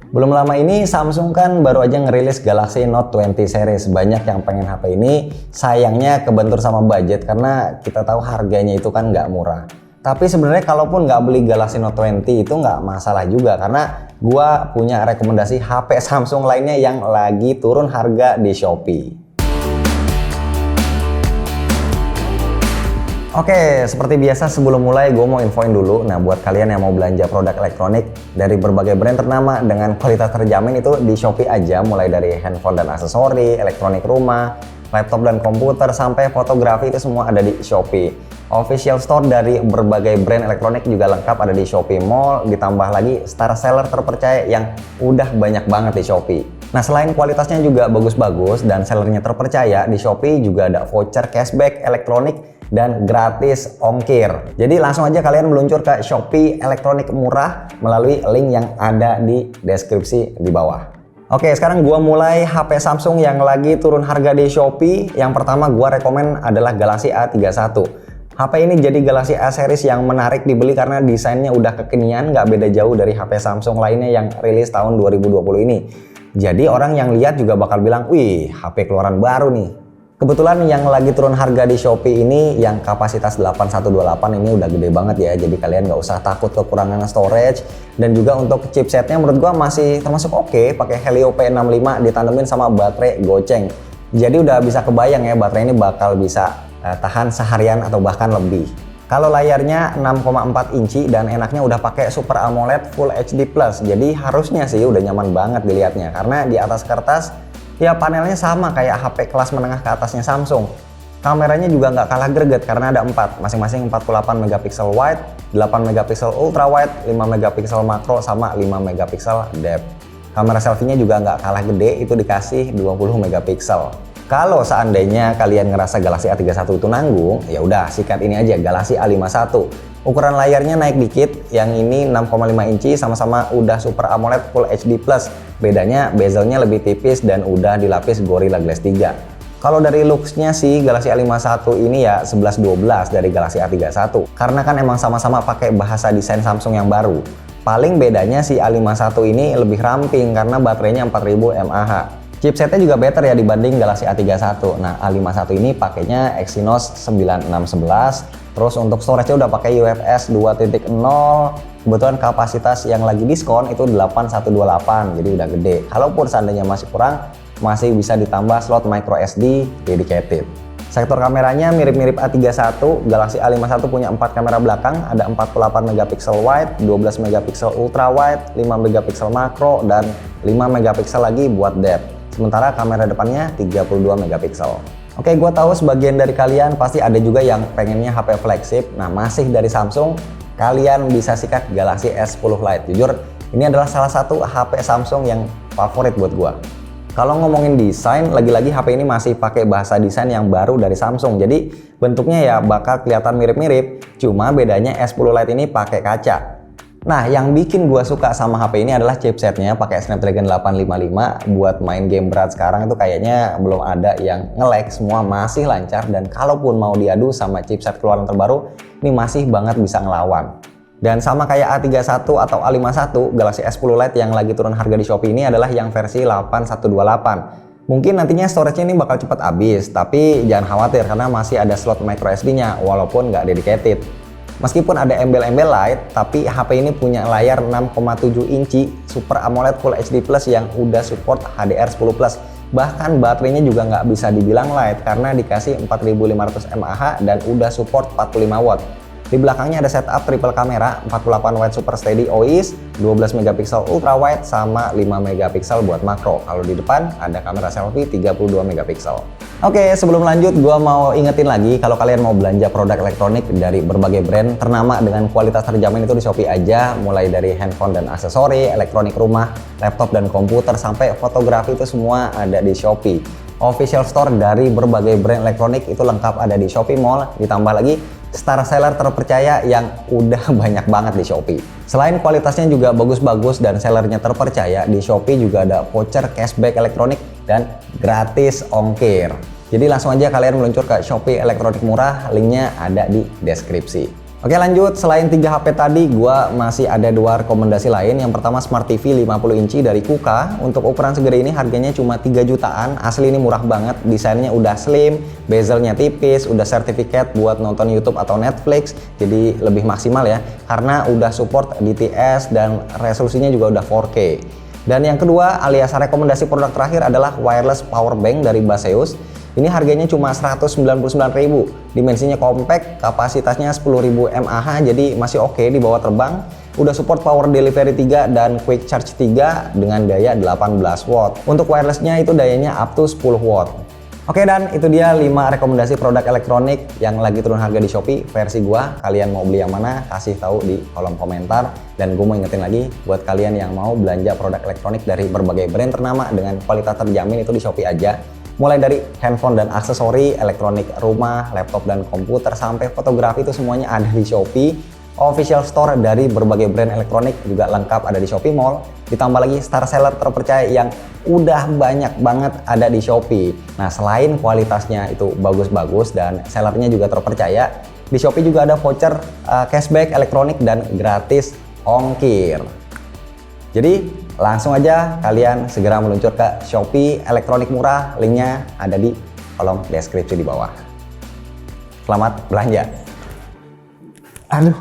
Belum lama ini Samsung kan baru aja ngerilis Galaxy Note 20 series. Banyak yang pengen HP ini, sayangnya kebentur sama budget karena kita tahu harganya itu kan nggak murah. Tapi sebenarnya kalaupun nggak beli Galaxy Note 20 itu nggak masalah juga karena gua punya rekomendasi HP Samsung lainnya yang lagi turun harga di Shopee. Oke, seperti biasa sebelum mulai gue mau infoin dulu. Nah, buat kalian yang mau belanja produk elektronik dari berbagai brand ternama dengan kualitas terjamin itu di Shopee aja, mulai dari handphone dan aksesori, elektronik rumah, laptop dan komputer, sampai fotografi itu semua ada di Shopee. Official store dari berbagai brand elektronik juga lengkap ada di Shopee Mall, ditambah lagi star seller terpercaya yang udah banyak banget di Shopee. Nah, selain kualitasnya juga bagus-bagus dan sellernya terpercaya, di Shopee juga ada voucher cashback elektronik dan gratis ongkir. Jadi langsung aja kalian meluncur ke Shopee elektronik murah melalui link yang ada di deskripsi di bawah. Oke, sekarang gua mulai HP Samsung yang lagi turun harga di Shopee. Yang pertama gua rekomen adalah Galaxy A31. HP ini jadi Galaxy A series yang menarik dibeli karena desainnya udah kekinian, nggak beda jauh dari HP Samsung lainnya yang rilis tahun 2020 ini. Jadi orang yang lihat juga bakal bilang, wih, HP keluaran baru nih. Kebetulan yang lagi turun harga di Shopee ini yang kapasitas 8128 ini udah gede banget ya, jadi kalian nggak usah takut kekurangan storage. Dan juga untuk chipsetnya menurut gua masih termasuk oke, pakai Helio P65 ditandemin sama baterai goceng. Jadi udah bisa kebayang ya baterai ini bakal bisa tahan seharian atau bahkan lebih. Kalau layarnya 6,4 inci dan enaknya udah pakai Super AMOLED Full HD+, jadi harusnya sih udah nyaman banget dilihatnya karena di atas kertas ya panelnya sama kayak HP kelas menengah ke atasnya Samsung. Kameranya juga nggak kalah greget karena ada 4, masing-masing 48 megapiksel wide, 8 megapiksel ultra wide, 5 megapiksel makro, sama 5 megapiksel depth. Kamera selfie-nya juga nggak kalah gede, itu dikasih 20 megapiksel. Kalau seandainya kalian ngerasa Galaxy A31 itu nanggung, ya udah sikat ini aja Galaxy A51. Ukuran layarnya naik dikit, yang ini 6,5 inci sama-sama udah Super AMOLED Full HD+. Bedanya bezelnya lebih tipis dan udah dilapis Gorilla Glass 3. Kalau dari looks-nya sih Galaxy A51 ini ya 11-12 dari Galaxy A31. Karena kan emang sama-sama pakai bahasa desain Samsung yang baru. Paling bedanya si A51 ini lebih ramping karena baterainya 4000 mAh. Chipsetnya juga better ya dibanding Galaxy A31. Nah, A51 ini pakainya Exynos 9611. Terus untuk storage-nya udah pakai UFS 2.0. Kebetulan kapasitas yang lagi diskon itu 8128, jadi udah gede. Kalaupun seandainya masih kurang, masih bisa ditambah slot micro SD dedicated. Sektor kameranya mirip-mirip A31, Galaxy A51 punya 4 kamera belakang, ada 48 megapiksel wide, 12 megapiksel ultra wide, 5 megapiksel makro, dan 5 megapiksel lagi buat depth. Sementara kamera depannya 32 megapiksel. Oke, gue tahu sebagian dari kalian pasti ada juga yang pengennya HP flagship. Nah, masih dari Samsung, kalian bisa sikat Galaxy S10 Lite. Jujur, ini adalah salah satu HP Samsung yang favorit buat gue. Kalau ngomongin desain, lagi-lagi HP ini masih pakai bahasa desain yang baru dari Samsung. Jadi bentuknya ya bakal kelihatan mirip-mirip. Cuma bedanya S10 Lite ini pakai kaca. Nah, yang bikin gua suka sama HP ini adalah chipsetnya pakai Snapdragon 855. Buat main game berat sekarang itu kayaknya belum ada yang nge-lag, semua masih lancar. Dan kalaupun mau diadu sama chipset keluaran terbaru, ini masih banget bisa ngelawan. Dan sama kayak A31 atau A51, Galaxy S10 Lite yang lagi turun harga di Shopee ini adalah yang versi 8128. Mungkin nantinya storage-nya ini bakal cepat habis, tapi jangan khawatir karena masih ada slot micro SD-nya walaupun nggak dedicated. Meskipun ada embel-embel Lite, tapi HP ini punya layar 6,7 inci Super AMOLED Full HD Plus yang udah support HDR10+. Bahkan baterainya juga nggak bisa dibilang light karena dikasih 4500 mAh dan udah support 45 watt. Di belakangnya ada setup triple kamera, 48 wide super steady OIS, 12 megapiksel ultra wide, sama 5 megapiksel buat makro. Kalau di depan ada kamera selfie 32 megapiksel. Oke, sebelum lanjut gua mau ingetin lagi kalau kalian mau belanja produk elektronik dari berbagai brand ternama dengan kualitas terjamin itu di Shopee aja, mulai dari handphone dan aksesori, elektronik rumah, laptop dan komputer, sampai fotografi itu semua ada di Shopee. Official store dari berbagai brand elektronik itu lengkap ada di Shopee Mall, ditambah lagi star seller terpercaya yang udah banyak banget di Shopee. Selain kualitasnya juga bagus-bagus dan sellernya terpercaya, di Shopee juga ada voucher cashback elektronik dan gratis ongkir. Jadi langsung aja kalian meluncur ke Shopee elektronik murah, linknya ada di deskripsi. Oke lanjut, selain 3 HP tadi, gua masih ada 2 rekomendasi lain. Yang pertama Smart TV 50 inci dari Kuka. Untuk ukuran segede ini harganya cuma 3 jutaan. Asli ini murah banget, desainnya udah slim, bezelnya tipis, udah sertifikat buat nonton YouTube atau Netflix. Jadi lebih maksimal ya, karena udah support DTS dan resolusinya juga udah 4K. Dan yang kedua, alias rekomendasi produk terakhir adalah wireless power bank dari Baseus. Ini harganya cuma 199.000. Dimensinya compact, kapasitasnya 10.000 mAh, jadi masih oke dibawa terbang. Udah support power delivery 3 dan quick charge 3 dengan daya 18 watt. Untuk wirelessnya itu dayanya up to 10 watt. Oke, dan itu dia 5 rekomendasi produk elektronik yang lagi turun harga di Shopee versi gua. Kalian mau beli yang mana? Kasih tahu di kolom komentar. Dan gue mau ingetin lagi buat kalian yang mau belanja produk elektronik dari berbagai brand ternama dengan kualitas terjamin itu di Shopee aja. Mulai dari handphone dan aksesori, elektronik rumah, laptop dan komputer, sampai fotografi itu semuanya ada di Shopee. Official store dari berbagai brand elektronik juga lengkap ada di Shopee Mall. Ditambah lagi star seller terpercaya yang udah banyak banget ada di Shopee. Nah, selain kualitasnya itu bagus-bagus dan sellernya juga terpercaya, di Shopee juga ada voucher cashback elektronik dan gratis ongkir. Jadi langsung aja kalian segera meluncur ke Shopee elektronik murah, linknya ada di kolom deskripsi di bawah. Selamat belanja. Aduh,